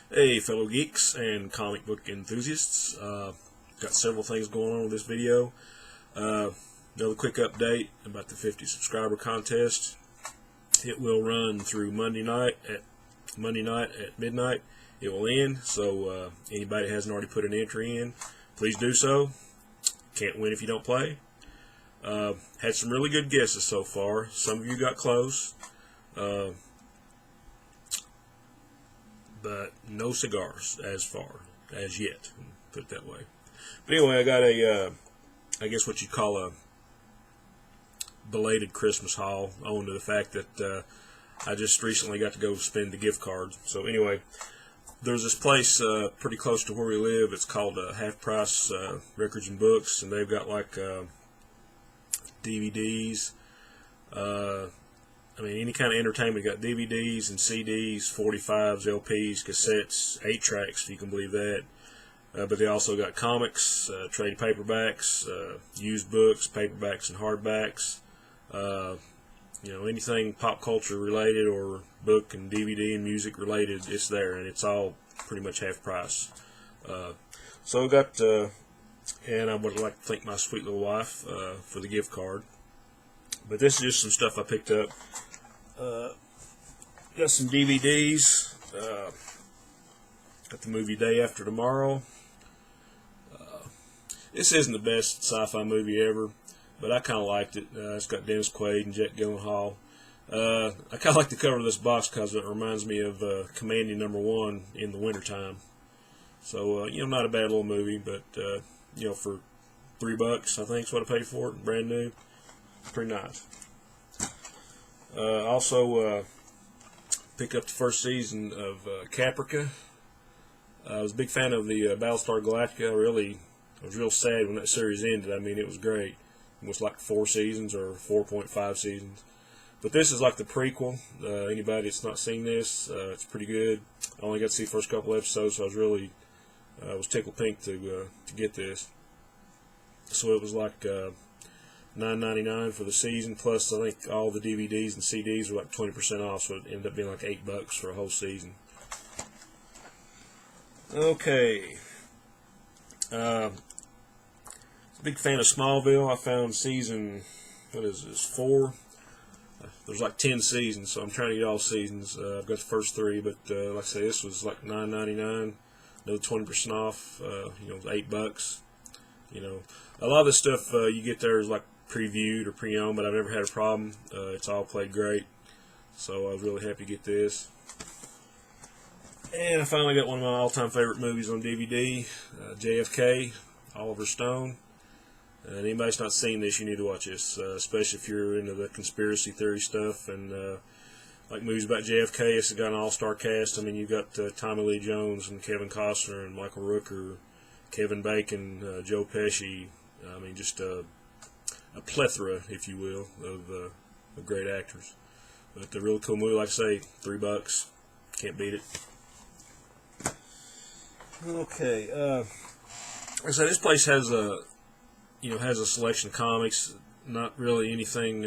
Hey fellow geeks and comic book enthusiasts, got several things going on with this video. Another quick update about the 50 subscriber contest. It will run through Monday night at midnight. It will end, so anybody that hasn't already put an entry in, please do so. Can't win if you don't play. Had some really good guesses so far. Some of you got close. But no cigars as yet, put it that way. But anyway, I got I guess what you'd call a belated Christmas haul, owing to the fact that I just recently got to go spend the gift cards. So anyway, there's this place pretty close to where we live. It's called Half Price Records and Books, and they've got like DVDs, any kind of entertainment. You got DVDs and CDs, 45s, LPs, cassettes, 8-tracks, if you can believe that. But they also got comics, trade paperbacks, used books, paperbacks and hardbacks. Anything pop culture related or book and DVD and music related, it's there, and it's all pretty much half price. So I got, and I would like to thank my sweet little wife for the gift card. But this is just some stuff I picked up. Got some DVDs. Got the movie Day After Tomorrow. This isn't the best sci-fi movie ever, but I kind of liked it. It's got Dennis Quaid and Jet Gyllenhaal. I kind of like the cover of this box because it reminds me of Commanding #1 in the wintertime. So, not a bad little movie, but, for $3, I think is what I paid for it, brand new. Pretty nice. Also, picked up the first season of Caprica. I was a big fan of the Battlestar Galactica. I was real sad when that series ended. It was great. It was like 4 seasons or 4.5 seasons. But this is like the prequel. Anybody that's not seen this, it's pretty good. I only got to see the first couple episodes, so I was really was tickled pink to get this. So it was like $9.99 for the season, plus I think all the DVDs and CDs were like 20% off, so it ended up being like $8 for a whole season. Okay. Big fan of Smallville. I found season, 4? There's like 10 seasons, so I'm trying to get all seasons. I've got the first 3, but like I say, this was like $9.99, another 20% off, $8. A lot of the stuff you get there is like previewed or pre-owned, but I've never had a problem. It's all played great, so I was really happy to get this. And I finally got one of my all-time favorite movies on DVD, JFK, Oliver Stone. And anybody that's not seen this, you need to watch this, especially if you're into the conspiracy theory stuff and like movies about JFK. It's got an all-star cast. You've got Tommy Lee Jones and Kevin Costner and Michael Rooker, Kevin Bacon, Joe Pesci. Just a plethora, if you will, of great actors. But a really cool movie, like I say, $3, can't beat it. Okay, like I said, this place has a selection of comics. Not really anything,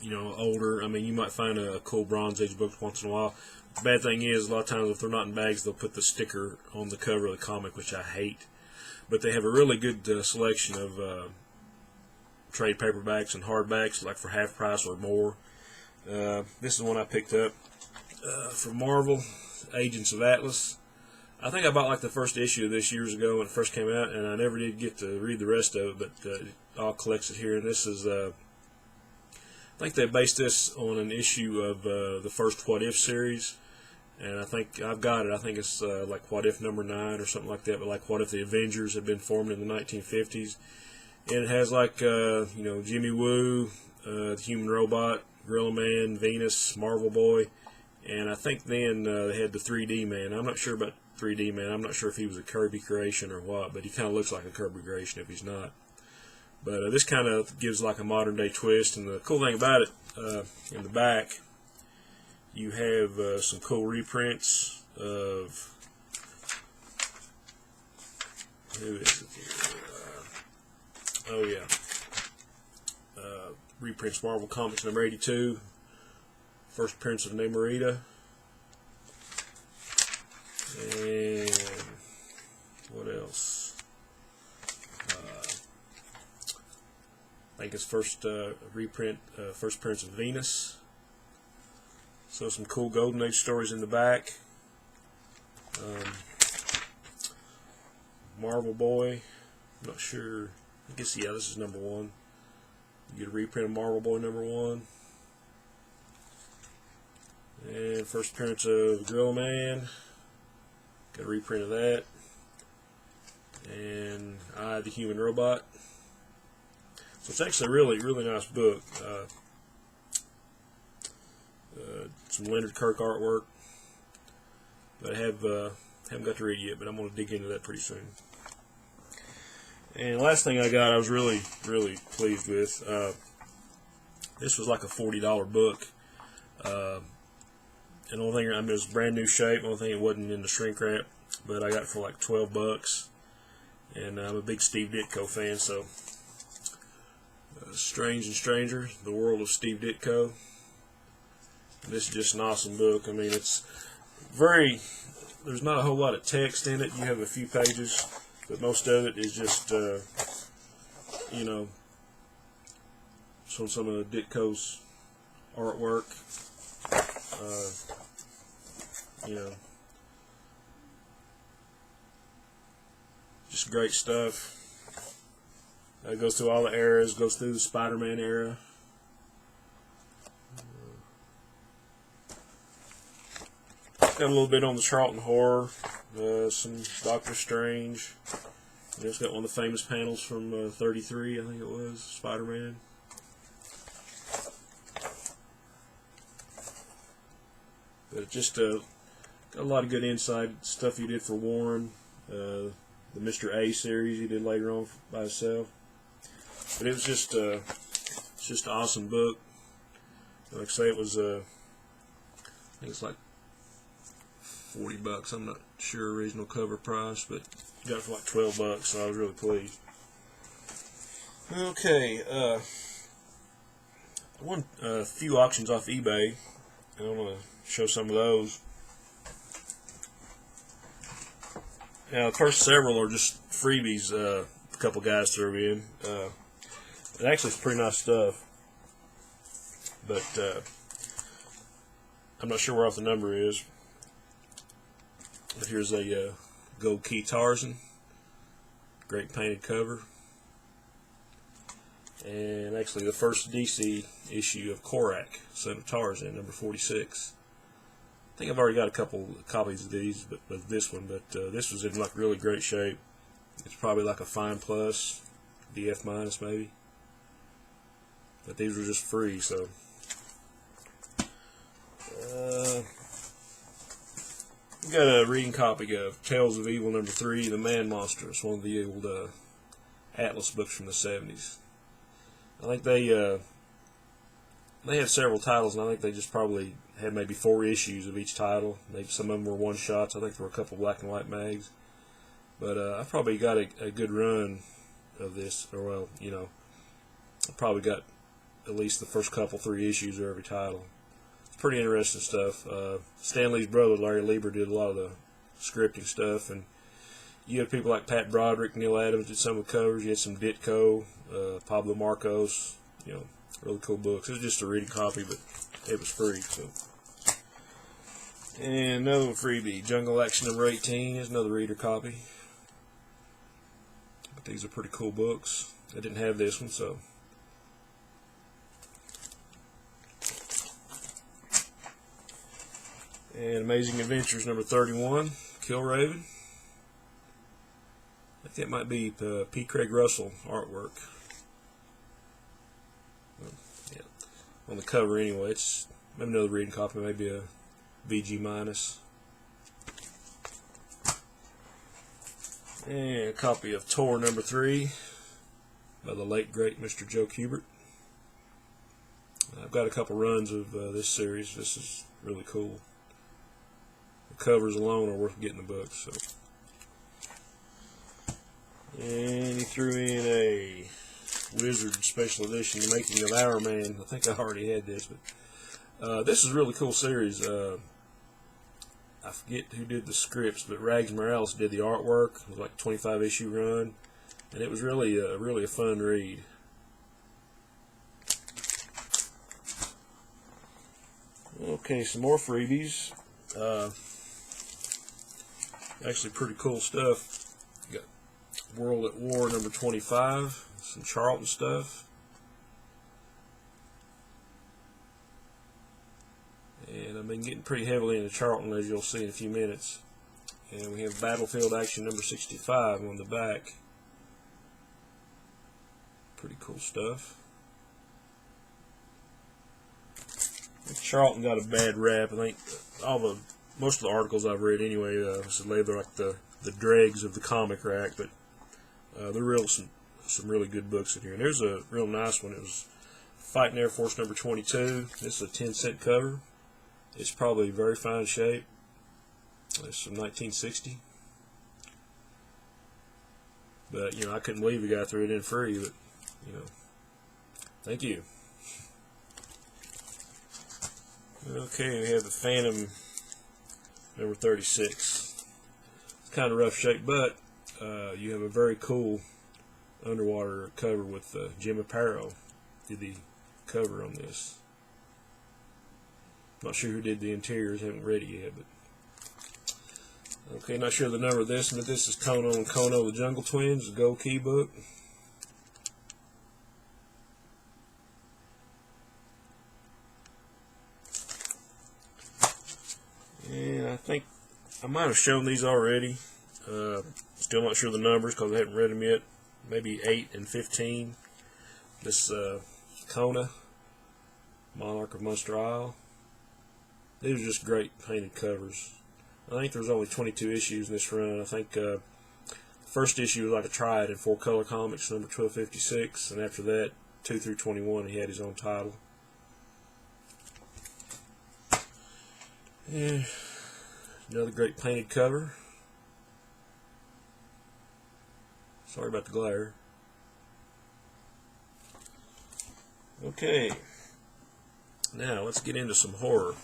older. You might find a cool Bronze Age book once in a while. The bad thing is, a lot of times if they're not in bags, they'll put the sticker on the cover of the comic, which I hate. But they have a really good selection of trade paperbacks and hardbacks, like for half price or more. This is one I picked up from Marvel, Agents of Atlas. I think I bought like the first issue of this years ago when it first came out, and I never did get to read the rest of it, but it all collects it here. And this is, I think they based this on an issue of the first What If series, and I think I've got it. I think it's like What If number 9 or something like that, but like what if the Avengers had been formed in the 1950s. And it has like, Jimmy Woo, the Human Robot, Gorilla Man, Venus, Marvel Boy, and I think then they had the 3D Man. I'm not sure about 3D Man. I'm not sure if he was a Kirby creation or what, but he kind of looks like a Kirby creation if he's not. But this kind of gives like a modern day twist, and the cool thing about it, in the back, you have some cool reprints of, who is it here? Reprints Marvel Comics number 82, first appearance of Namorita. And what else? I think it's first reprint, first appearance of Venus. So some cool Golden Age stories in the back. Marvel Boy. I'm not sure. I guess, yeah, this is number 1. You get a reprint of Marvel Boy number 1. And first appearance of Gorilla Man. Got a reprint of that. And I, the Human Robot. So it's actually a really nice book. Some Leonard Kirk artwork. But I haven't got to read it yet, but I'm going to dig into that pretty soon. And the last thing I got, I was really pleased with. This was like a $40 book. And the only thing, I mean, it was brand new shape. The only thing, it wasn't in the shrink wrap, but I got it for like $12. And I'm a big Steve Ditko fan, so Strange and Stranger, The World of Steve Ditko. This is just an awesome book. I mean, it's there's not a whole lot of text in it. You have a few pages, but most of it is just, you know, some of Ditko's artwork. You know, just great stuff. It goes through all the eras, goes through the Spider-Man era. Got a little bit on the Charlton horror, some Doctor Strange. It's got one of the famous panels from 33, I think it was, Spider-Man. But it just got a lot of good inside stuff he did for Warren. The Mr. A series he did later on by himself. But it was just an awesome book. Like I say, it was I think it's like $40. I'm not sure original cover price, but got it for like $12, so I was really pleased. Okay, I won a few auctions off eBay, and I want to show some of those. Now, the first several are just freebies a couple guys threw in. It actually is pretty nice stuff, but I'm not sure where off the number is. But here's a gold key Tarzan, great painted cover, and actually the first DC issue of Korak, Son of Tarzan, number 46. I think I've already got a couple copies of these, but of this one. But this was in like really great shape. It's probably like a fine plus, DF minus maybe. But these were just free, so. We got a reading copy of Tales of Evil number 3, The Man Monster. It's one of the old Atlas books from the 70s. I think they have several titles, and I think they just probably had maybe 4 issues of each title. Maybe some of them were one-shots. I think there were a couple black and white mags. But I probably got a good run of this, or well, you know, I probably got at least the first 3 issues of every title. It's pretty interesting stuff. Stan Lee's brother, Larry Lieber, did a lot of the scripting stuff, and you had people like Pat Broderick, Neil Adams did some of the covers. You had some Ditko, Pablo Marcos, you know, really cool books. It was just a reading copy, but it was free. So, and another one freebie, Jungle Action number 18 is another reader copy. But these are pretty cool books. I didn't have this one, so. And Amazing Adventures number 31, Kill Raven. I think that might be P. Craig Russell artwork. Well, yeah, on the cover anyway. It's maybe another reading copy, maybe a VG minus. And a copy of Tor number 3 by the late great Mr. Joe Kubert. I've got a couple runs of this series. This is really cool. The covers alone are worth getting the book. So. And he threw in a Wizard Special Edition, The Making of Our Man. I think I already had this, but this is a really cool series. I forget who did the scripts, but Rags Morales did the artwork. It was like a 25 issue run, and it was really a fun read. Okay, some more freebies. Actually pretty cool stuff. Got World at War number 25, some Charlton stuff. And I've been getting pretty heavily into Charlton, as you'll see in a few minutes. And we have Battlefield Action number 65 on the back. Pretty cool stuff. Charlton got a bad rap. I think most of the articles I've read anyway said they're like the dregs of the comic rack, but they're some really good books in here. And there's a real nice one. It was Fighting Air Force number 22. This is a 10-cent cover. It's probably very fine shape. It's from 1960. But I couldn't believe the guy threw it in free. But thank you. Okay, we have the Phantom number 36. It's kind of rough shape, but you have a very cool underwater cover with Jim Aparo did the cover on this. Not sure who did the interiors, haven't read it yet, but okay, not sure the number of this, but this is Kono and Kono, the Jungle Twins, the Gold Key book. And I think I might have shown these already. Still not sure the numbers because I haven't read them yet. Maybe 8 and 15. This Kona, Monarch of Munster Isle. These are just great painted covers. I think there's only 22 issues in this run. I think first issue was like a Triad in 4-color comics, number 1256, and after that, 2 through 21, he had his own title. Yeah, another great painted cover. Sorry about the glare. Okay, now let's get into some horror.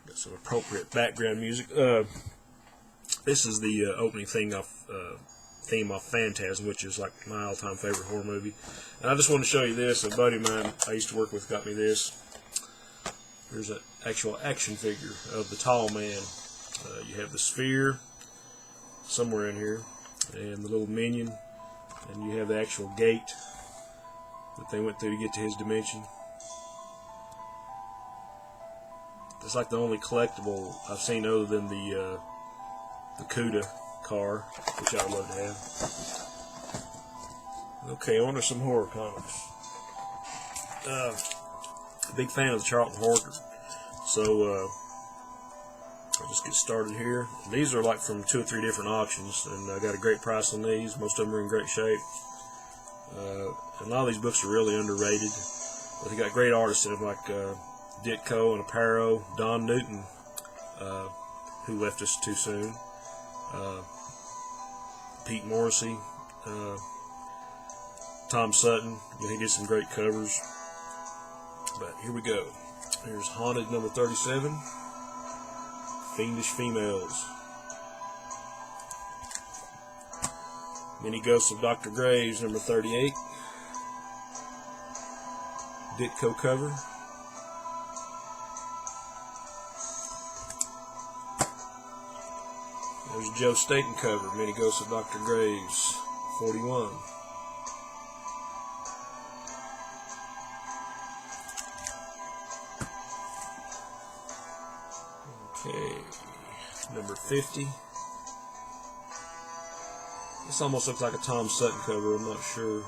Got some appropriate background music. This is the opening theme off Phantasm, which is like my all-time favorite horror movie. And I just want to show you this. A buddy of mine I used to work with got me this. Here's an actual action figure of the tall man. You have the sphere somewhere in here, and the little minion, and you have the actual gate that they went through to get to his dimension. It's like the only collectible I've seen other than the CUDA car, which I would love to have. Okay, on to some horror comics. Big fan of the Charlton Horror, so I'll just get started here. These are like from 2 or 3 different auctions, and I got a great price on these. Most of them are in great shape. And a lot of these books are really underrated, but they got great artists in them, like Ditko and Aparo, Don Newton, who left us too soon, Pete Morrissey, Tom Sutton. He did some great covers. But here we go. Here's Haunted number 37, Fiendish Females, Many Ghosts of Dr. Graves number 38, Ditko cover. There's Joe Staten cover, Many Ghosts of Dr. Graves, 41. Okay, number 50. This almost looks like a Tom Sutton cover, I'm not sure.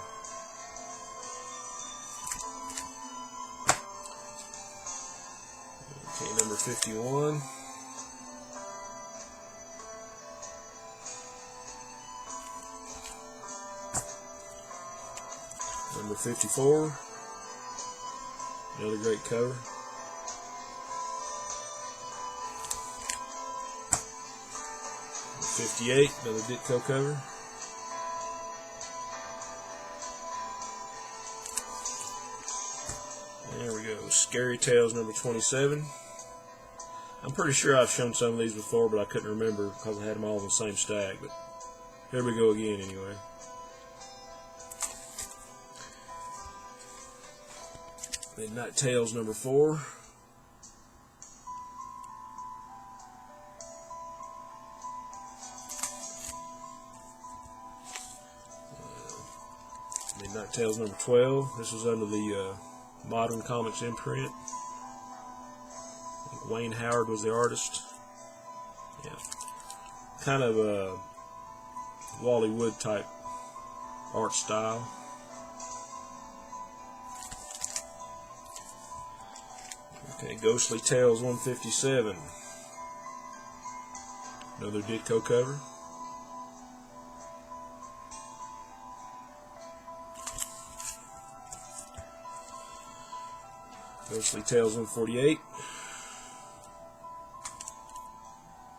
Okay, number 51. Number 54. Another great cover. Number 58, another Ditko cover. There we go. Scary Tales number 27. I'm pretty sure I've shown some of these before, but I couldn't remember because I had them all in the same stack. But here we go again anyway. Midnight Tales number 4. Midnight Tales number 12. This was under the Modern Comics imprint. I think Wayne Howard was the artist. Yeah. Kind of a Wally Wood type art style. Okay, Ghostly Tales 157. Another Ditko cover. Ghostly Tales 148.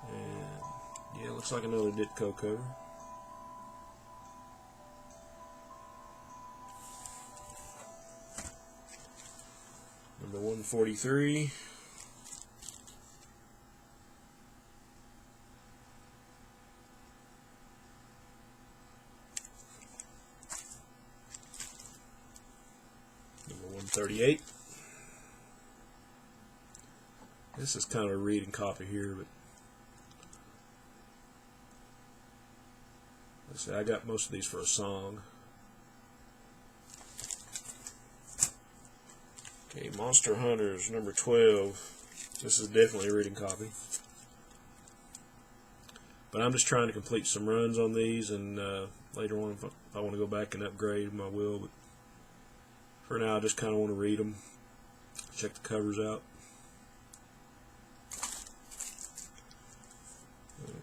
And yeah, looks like another Ditko cover. Number 143. Number 138. This is kind of a reading copy here, but let's see, I got most of these for a song. Okay, Monster Hunters number 12. This is definitely a reading copy. But I'm just trying to complete some runs on these, and later on, if I want to go back and upgrade them, I will. But for now, I just kind of want to read them, check the covers out.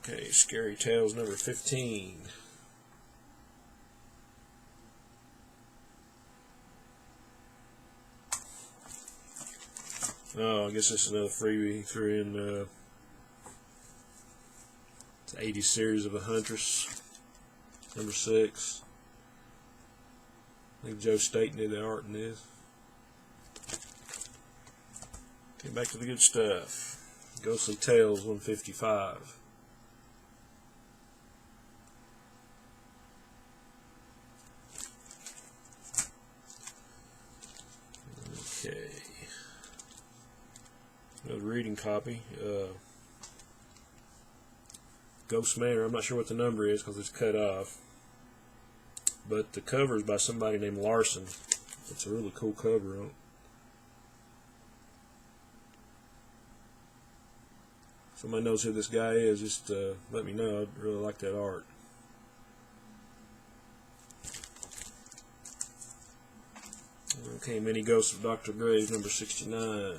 Okay, Scary Tales number 15. Oh, I guess this is another freebie. Threw in it's 80 series of a Huntress, number 6. I think Joe Staten did the art in this. Okay, back to the good stuff. Ghostly Tales 155. Okay. Another reading copy. Ghost Manor. I'm not sure what the number is because it's cut off. But the cover is by somebody named Larson. It's a really cool cover on it. If somebody knows who this guy is, just let me know. I'd really like that art. Okay, Mini Ghosts of Dr. Graves, number 69.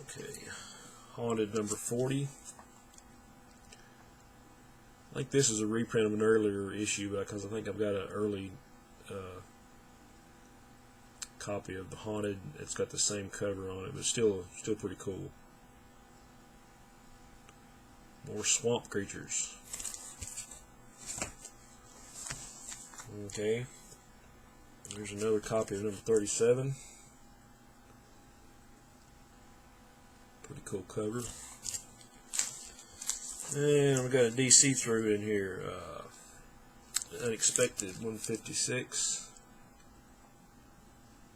Okay, Haunted number 40. I think this is a reprint of an earlier issue because I think I've got an early copy of the Haunted. It's got the same cover on it, but still pretty cool. More swamp creatures. Okay. There's another copy of number 37. Pretty cool cover. And we got a DC through in here. Unexpected 156.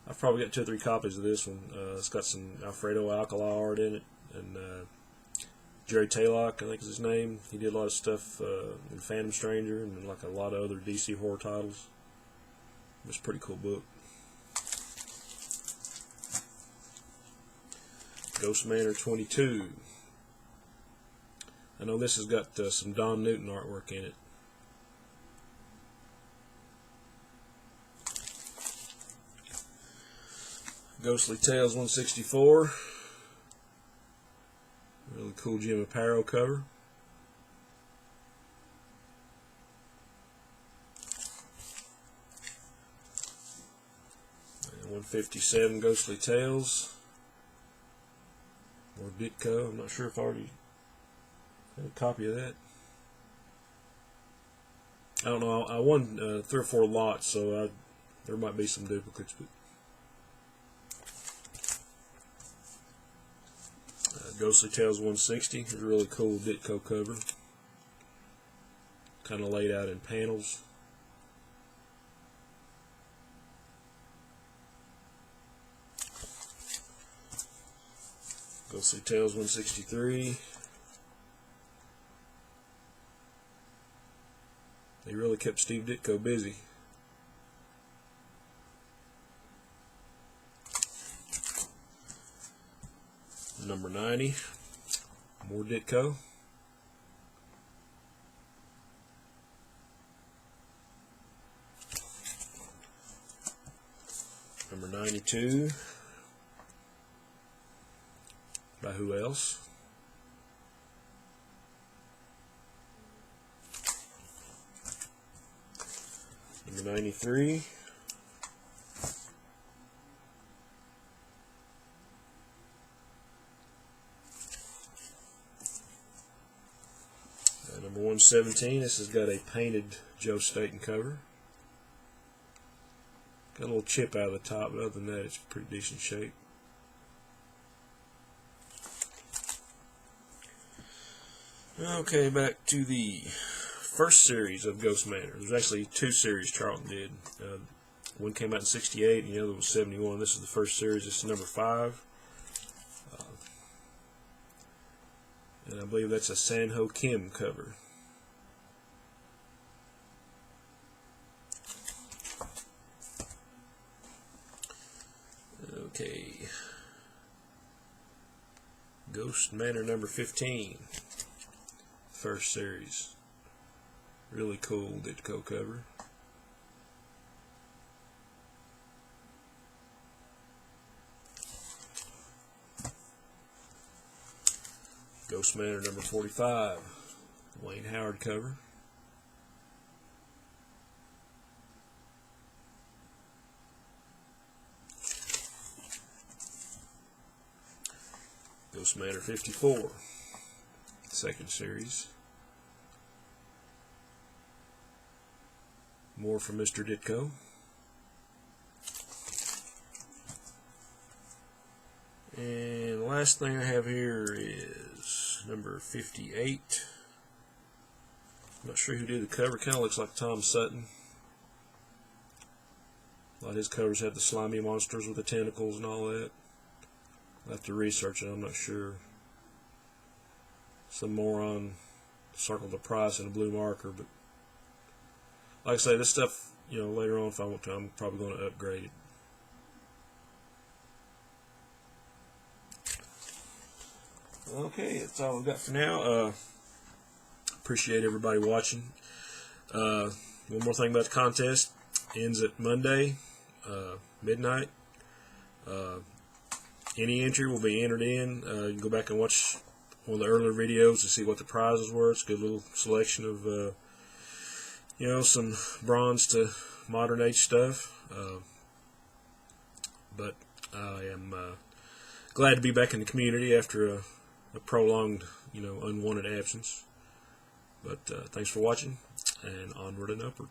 I've probably got 2 or 3 copies of this one. It's got some Alfredo Alcala art in it, and Jerry Taylock, I think is his name. He did a lot of stuff in Phantom Stranger and like a lot of other DC horror titles. It's a pretty cool book. Ghost Manor 22. I know this has got some Don Newton artwork in it. Ghostly Tales 164. Really cool Jim Aparo cover. And 157 Ghostly Tales. More Ditko. I'm not sure if I already A copy of that. I don't know. I won 3 or 4 lots, so there might be some duplicates. But Ghostly Tales 160 is a really cool Ditko cover. Kind of laid out in panels. Ghostly Tales 163. They really kept Steve Ditko busy. Number 90, more Ditko. Number 92, by who else? Number 93. Number 117, this has got a painted Joe Staten cover. Got a little chip out of the top, but other than that, it's pretty decent shape. Okay, back to the first series of Ghost Manor. There's actually 2 series Charlton did. One came out in '68 and the other was '71. This is the first series. This is number 5. And I believe that's a Sanho Kim cover. Okay. Ghost Manor number 15. First series. Really cool Ditko cover. Ghost Manor number 45. Wayne Howard cover. Ghost Manor 54. Second series. More from Mr. Ditko. And the last thing I have here is number 58. I'm not sure who did the cover. Kind of looks like Tom Sutton. A lot of his covers have the slimy monsters with the tentacles and all that. I'll have to research it. I'm not sure. Some moron circled the price in a blue marker, but like I say, this stuff, you know, later on if I want to, I'm probably going to upgrade it. Okay, that's all I've got for now. Appreciate everybody watching. One more thing about the contest. Ends at Monday, midnight. Any entry will be entered in. You can go back and watch one of the earlier videos to see what the prizes were. It's a good little selection of, you know, some bronze to modern age stuff. But I am glad to be back in the community after a prolonged, you know, unwanted absence. But thanks for watching, and onward and upward.